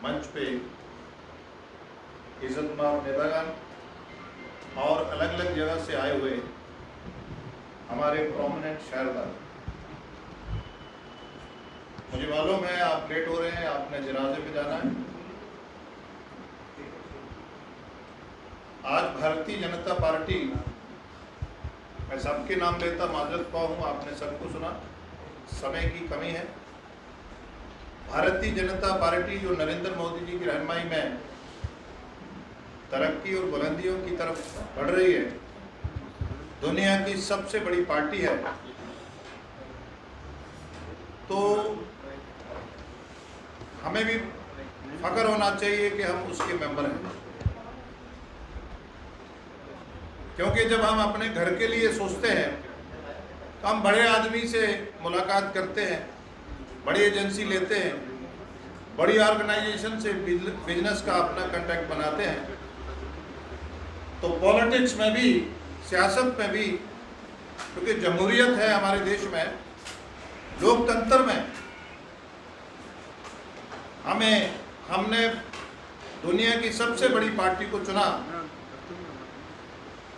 मंच पे इज्जतमाब नेतागण और अलग अलग जगह से आए हुए हमारे प्रोमिनेंट शहरदार, मुझे मालूम है आप लेट हो रहे हैं, आपने जनाजे पे जाना है। आज भारतीय जनता पार्टी, मैं सबके नाम लेता माजरत पा हूँ, आपने सबको सुना, समय की कमी है। भारतीय जनता पार्टी जो नरेंद्र मोदी जी की रहनुमाई में तरक्की और बुलंदियों की तरफ बढ़ रही है, दुनिया की सबसे बड़ी पार्टी है, तो हमें भी फख्र होना चाहिए कि हम उसके मेंबर हैं। क्योंकि जब हम अपने घर के लिए सोचते हैं तो हम बड़े आदमी से मुलाकात करते हैं, बड़ी एजेंसी लेते हैं, बड़ी ऑर्गेनाइजेशन से बिजनेस का अपना कांटेक्ट बनाते हैं। तो पॉलिटिक्स में भी, सियासत में भी, क्योंकि जमहूरियत है हमारे देश में, लोकतंत्र में, हमने दुनिया की सबसे बड़ी पार्टी को चुना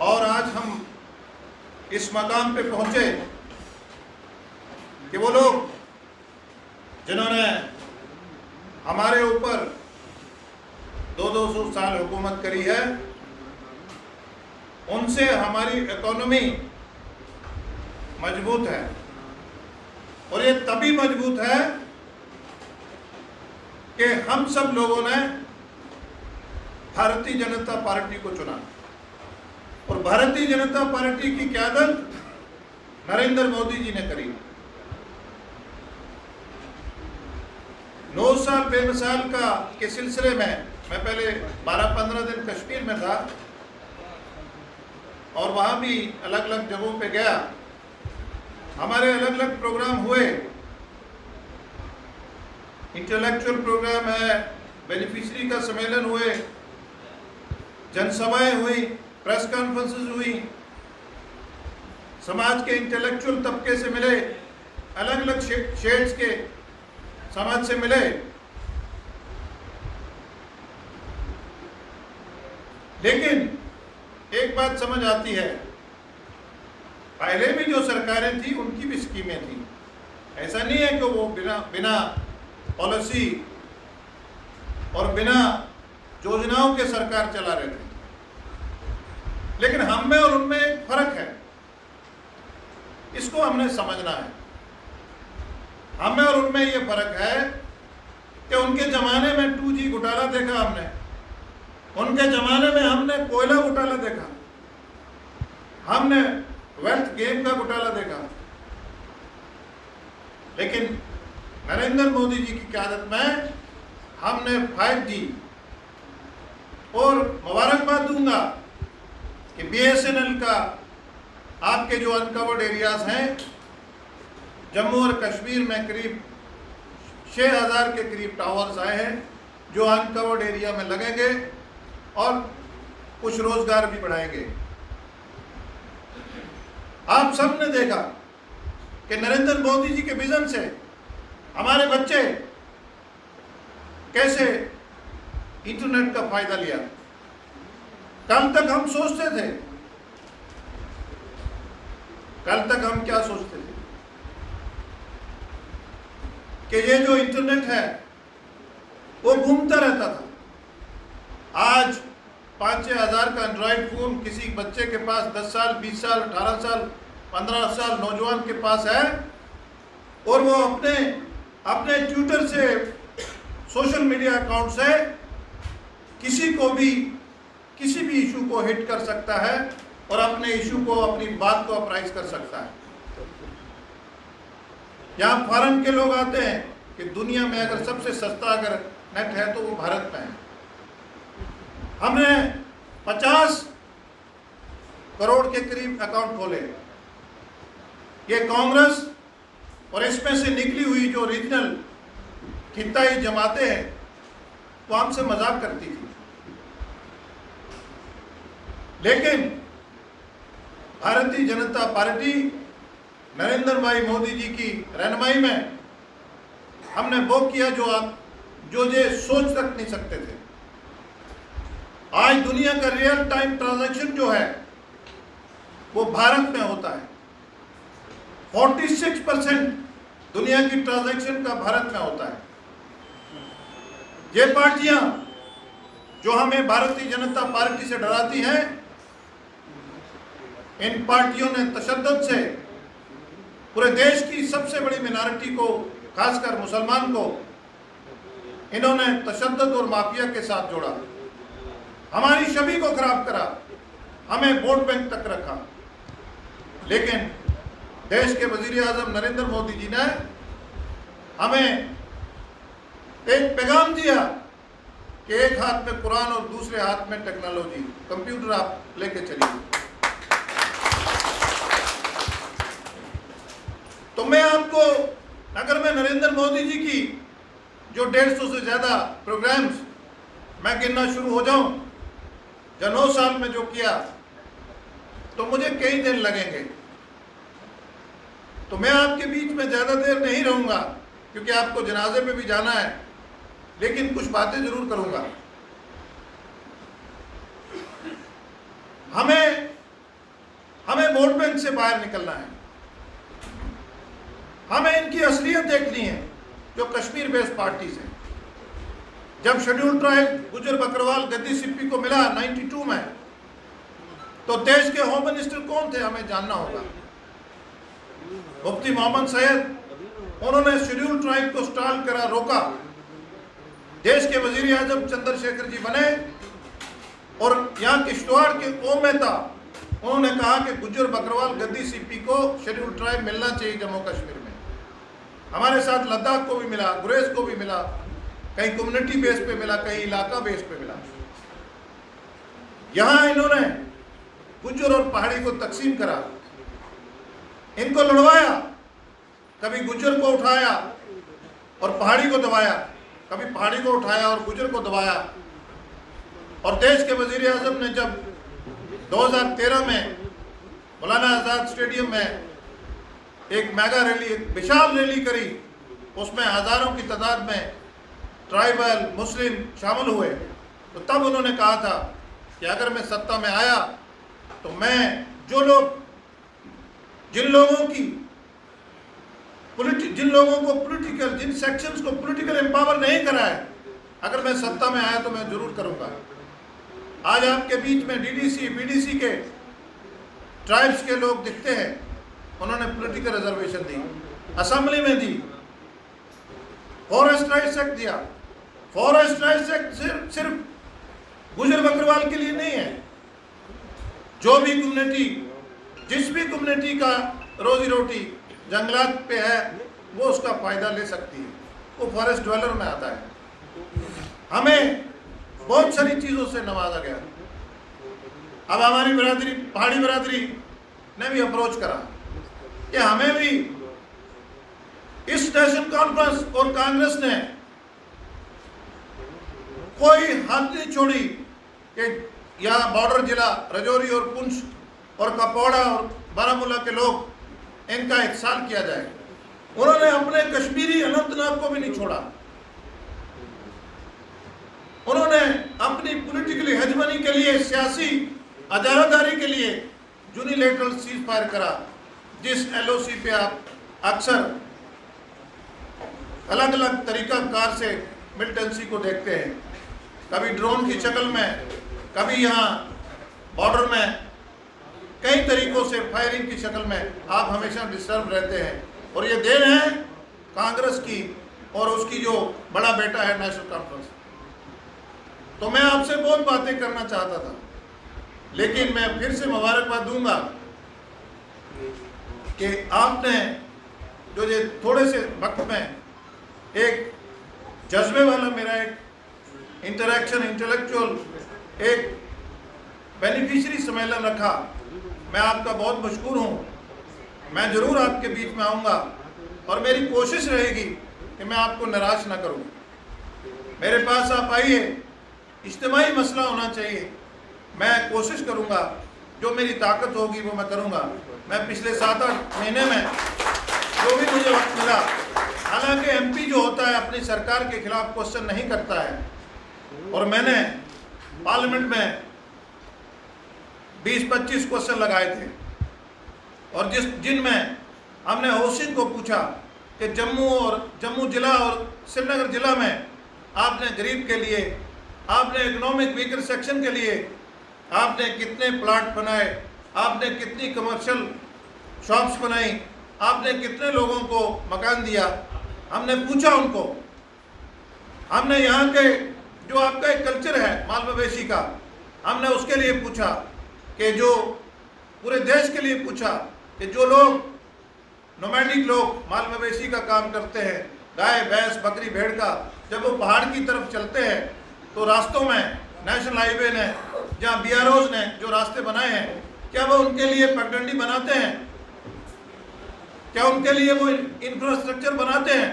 और आज हम इस मकाम पे पहुंचे कि वो लोग जिन्होंने हमारे ऊपर 200 साल हुकूमत करी है, उनसे हमारी इकोनॉमी मजबूत है। और ये तभी मजबूत है कि हम सब लोगों ने भारतीय जनता पार्टी को चुना और भारतीय जनता पार्टी की क़यादत नरेंद्र मोदी जी ने करी। 9 साल बेमिसाल का के सिलसिले में मैं पहले 12-15 दिन कश्मीर में था और वहाँ भी अलग अलग जगहों पे गया। हमारे अलग अलग प्रोग्राम हुए, इंटेलेक्चुअल प्रोग्राम है, बेनिफिशरी का सम्मेलन हुए, जनसभाएं हुई, प्रेस कॉन्फ्रेंसेस हुई, समाज के इंटेलेक्चुअल तबके से मिले, अलग अलग शेड्स के समाज से मिले। लेकिन एक बात समझ आती है, पहले भी जो सरकारें थी उनकी भी स्कीमें थी। ऐसा नहीं है कि वो बिना पॉलिसी और बिना योजनाओं के सरकार चला रहे थे, लेकिन हम में और उनमें एक फर्क है, इसको हमने समझना है। हम में और उनमें ये फर्क है कि उनके जमाने में 2G घोटाला देखा हमने, उनके जमाने में हमने कोयला घोटाला देखा, हमने वेल्थ गेम का घोटाला देखा। लेकिन नरेंद्र मोदी जी की क़यादत में हमने 5G, और मुबारकबाद दूंगा कि BSNL का आपके जो अनकवर्ड एरियाज हैं, जम्मू और कश्मीर में करीब 6000 के करीब टावर्स आए हैं जो अनकवर्ड एरिया में लगेंगे और कुछ रोजगार भी बढ़ाएंगे। आप सबने देखा कि नरेंद्र मोदी जी के विजन से हमारे बच्चे कैसे इंटरनेट का फायदा लिया। कल तक हम सोचते थे, कल तक हम क्या सोचते थे कि ये जो इंटरनेट है वो घूमता रहता था। आज 5-6 हज़ार का एंड्रॉयड फोन किसी बच्चे के पास 10 साल, 20 साल, 18 साल, 15 साल नौजवान के पास है और वो अपने ट्विटर से, सोशल मीडिया अकाउंट से किसी भी इशू को हिट कर सकता है और अपने इशू को, अपनी बात को अपराइज कर सकता है। यहाँ फॉरेन के लोग आते हैं कि दुनिया में अगर सबसे सस्ता अगर नेट है तो वो भारत में है। हमने 50 करोड़ के करीब अकाउंट खोले। ये कांग्रेस और इसमें से निकली हुई जो रीजनल खिताई जमातें हैं वो हमसे मजाक करती थी, लेकिन भारतीय जनता पार्टी नरेंद्र भाई मोदी जी की रहनुमाई में हमने वो किया जो आप जो ये सोच तक नहीं सकते थे। आज दुनिया का रियल टाइम ट्रांजैक्शन जो है वो भारत में होता है। 46% दुनिया की ट्रांजैक्शन का भारत में होता है। ये पार्टियां जो हमें भारतीय जनता पार्टी से डराती हैं, इन पार्टियों ने तशद्दुद से पूरे देश की सबसे बड़ी मिनॉरिटी को, खासकर मुसलमान को, इन्होंने तशद्दुद और माफिया के साथ जोड़ा, हमारी छवि को खराब करा, हमें वोट बैंक तक रखा। लेकिन देश के वजीर आजम नरेंद्र मोदी जी ने हमें एक पैगाम दिया कि एक हाथ में कुरान और दूसरे हाथ में टेक्नोलॉजी, कंप्यूटर आप लेके चलिए। तो मैं आपको, अगर मैं नरेंद्र मोदी जी की जो 150 से ज़्यादा प्रोग्राम्स मैं गिनना शुरू हो जाऊं, जो 9 साल में जो किया, तो मुझे कई दिन लगेंगे। तो मैं आपके बीच में ज़्यादा देर नहीं रहूँगा, क्योंकि आपको जनाजे में भी जाना है, लेकिन कुछ बातें ज़रूर करूँगा। हमें वोट बैंक से बाहर निकलना है। हमें इनकी असलियत देखनी है, जो कश्मीर बेस्ड पार्टीज हैं। जब शेड्यूल ट्राइब गुजर बकरवाल गद्दी सिप्पी को मिला 92 में, तो देश के होम मिनिस्टर कौन थे हमें जानना होगा। मुफ्ती मोहम्मद सैयद, उन्होंने शेड्यूल ट्राइब को स्टॉल करा, रोका। देश के वजीर आजम चंद्रशेखर जी बने और यहाँ किश्तवाड़ के ओम मेहता, उन्होंने कहा कि गुजर बकरवाल गद्दी सिप्पी को शेड्यूल ट्राइब मिलना चाहिए जम्मू कश्मीर में। हमारे साथ लद्दाख को भी मिला, गुरेज को भी मिला, कहीं कम्युनिटी बेस पे मिला, कहीं इलाका बेस पे मिला। यहाँ इन्होंने गुज्जर और पहाड़ी को तकसीम करा, इनको लड़वाया, कभी गुज्जर को उठाया और पहाड़ी को दबाया, कभी पहाड़ी को उठाया और गुज्जर को दबाया। और देश के वजीर आजम ने जब 2013 में मौलाना आज़ाद स्टेडियम में एक मेगा रैली, एक विशाल रैली करी, उसमें हज़ारों की तादाद में ट्राइबल मुस्लिम शामिल हुए, तो तब उन्होंने कहा था कि अगर मैं सत्ता में आया तो मैं जिन लोगों को पॉलिटिकल, जिन सेक्शंस को पॉलिटिकल एम्पावर नहीं करा है, अगर मैं सत्ता में आया तो मैं जरूर करूंगा। आज आपके बीच में डीडीसी बीडीसी के ट्राइब्स के लोग दिखते हैं, उन्होंने पॉलिटिकल रिजर्वेशन दी, असेंबली में दी, फॉरेस्ट राइट्स एक्ट दिया। फॉरेस्ट राइट्स एक्ट सिर्फ गुजर बकरवाल के लिए नहीं है। जो भी कम्युनिटी, जिस भी कम्युनिटी का रोजी रोटी जंगलात पे है, वो उसका फायदा ले सकती है, वो फॉरेस्ट ड्वेलर में आता है। हमें बहुत सारी चीज़ों से नवाजा गया। अब हमारी बिरादरी, पहाड़ी बिरादरी ने भी अप्रोच करा कि हमें भी इस नेशनल कॉन्फ्रेंस और कांग्रेस ने कोई हाथ नहीं छोड़ी कि यहाँ बॉर्डर जिला राजौरी और पुंछ और कपवाड़ा और बारामूला के लोग, इनका इत्साल किया जाए। उन्होंने अपने कश्मीरी अनंतनाग को भी नहीं छोड़ा। उन्होंने अपनी पॉलिटिकली हेजमनी के लिए, सियासी अदालतदारी के लिए यूनिलैटरल सीज फायर करा, जिस एलओसी पे आप अक्सर अलग अलग तरीकाकार से मिलिटेंसी को देखते हैं, कभी ड्रोन की शक्ल में, कभी यहाँ बॉर्डर में, कई तरीकों से फायरिंग की शक्ल में आप हमेशा डिस्टर्ब रहते हैं। और ये देन है कांग्रेस की और उसकी जो बड़ा बेटा है नेशनल कॉन्फ्रेंस। तो मैं आपसे बहुत बातें करना चाहता था, लेकिन मैं फिर से मुबारकबाद दूंगा कि आपने जो ये थोड़े से वक्त में एक जज्बे वाला मेरा एक इंटरेक्शन, इंटेलेक्चुअल एक बेनिफिशियरी सम्मेलन रखा, मैं आपका बहुत मशकूर हूँ। मैं ज़रूर आपके बीच में आऊँगा और मेरी कोशिश रहेगी कि मैं आपको निराश ना करूँ। मेरे पास आप आइए, इज्तिमाई मसला होना चाहिए, मैं कोशिश करूँगा, जो मेरी ताकत होगी वो मैं करूँगा। मैं पिछले 7-8 महीने में जो भी मुझे वक्त मिला, हालांकि एमपी जो होता है अपनी सरकार के खिलाफ क्वेश्चन नहीं करता है, और मैंने पार्लियामेंट में 20-25 क्वेश्चन लगाए थे, और जिनमें हमने हाउसिंग को पूछा कि जम्मू जिला और श्रीनगर जिला में आपने गरीब के लिए, आपने इकोनॉमिक वीकर सेक्शन के लिए आपने कितने प्लाट बनाए, आपने कितनी कमर्शियल शॉप्स बनाई, आपने कितने लोगों को मकान दिया। हमने पूछा उनको, हमने यहाँ के जो आपका एक कल्चर है माल मवेशी का, हमने उसके लिए पूछा कि जो पूरे देश के लिए पूछा कि जो लोग नोमैडिक लोग माल मवेशी का काम करते हैं, गाय भैंस बकरी भेड़ का, जब वो पहाड़ की तरफ चलते हैं तो रास्तों में नेशनल हाईवे ने, जहाँ BROs ने जो रास्ते बनाए हैं, क्या वो उनके लिए पगडंडी बनाते हैं? क्या उनके लिए वो इंफ्रास्ट्रक्चर बनाते हैं?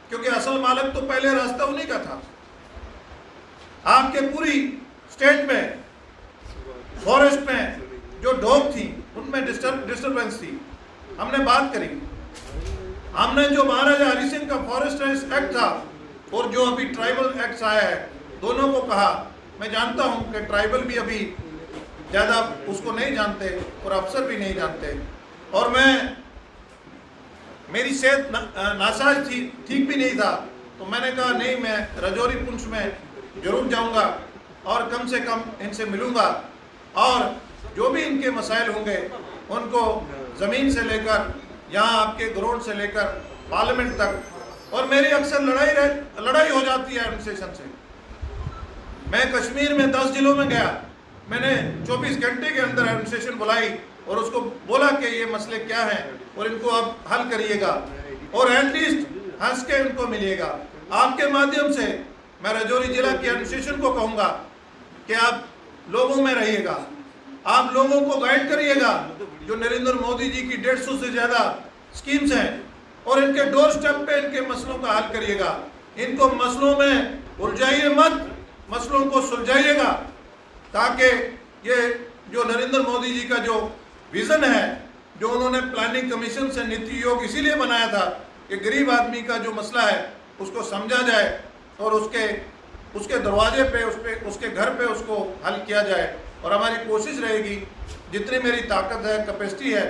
क्योंकि असल मालिक तो पहले रास्ता उन्हीं का था। आपके पूरी स्टेट में फॉरेस्ट में जो डॉग थी उनमें डिस्टर्बेंस थी। हमने बात करी, हमने जो महाराजा हरि सिंह का फॉरेस्ट एक्ट था और जो अभी ट्राइबल एक्ट आया है, दोनों को कहा। मैं जानता हूं कि ट्राइबल भी अभी ज़्यादा उसको नहीं जानते और अफसर भी नहीं जानते, और मेरी सेहत नासाज थी, ठीक भी नहीं था, तो मैंने कहा नहीं, मैं राजौरी पुंछ में जरूर जाऊंगा और कम से कम इनसे मिलूंगा, और जो भी इनके मसाइल होंगे उनको ज़मीन से लेकर यहाँ आपके ग्राउंड से लेकर पार्लियामेंट तक, और मेरी अक्सर लड़ाई हो जाती है एडमिनिस्ट्रेशन से। मैं कश्मीर में 10 जिलों में गया, मैंने 24 घंटे के अंदर एडमिनिस्ट्रेशन बुलाई और उसको बोला कि ये मसले क्या हैं और इनको अब हल करिएगा, और एटलीस्ट हंस के इनको मिलिएगा। आपके माध्यम से मैं राजौरी जिला की एडमिनिस्ट्रेशन को कहूँगा कि आप लोगों में रहिएगा, आप लोगों को गाइड करिएगा। जो नरेंद्र मोदी जी की 150 से ज़्यादा स्कीम्स हैं, और इनके डोर स्टेप पे इनके मसलों का हल करिएगा। इनको मसलों में उलझाइए मत, मसलों को सुलझाइएगा, ताकि ये जो नरेंद्र मोदी जी का जो विज़न है, जो उन्होंने प्लानिंग कमीशन से नीति आयोग इसीलिए बनाया था कि गरीब आदमी का जो मसला है उसको समझा जाए और उसके दरवाजे पे, उसके घर पे उसको हल किया जाए। और हमारी कोशिश रहेगी, जितनी मेरी ताकत है, कैपेसिटी है,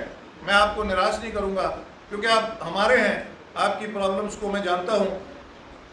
मैं आपको निराश नहीं करूंगा, क्योंकि आप हमारे हैं, आपकी प्रॉब्लम्स को मैं जानता हूं।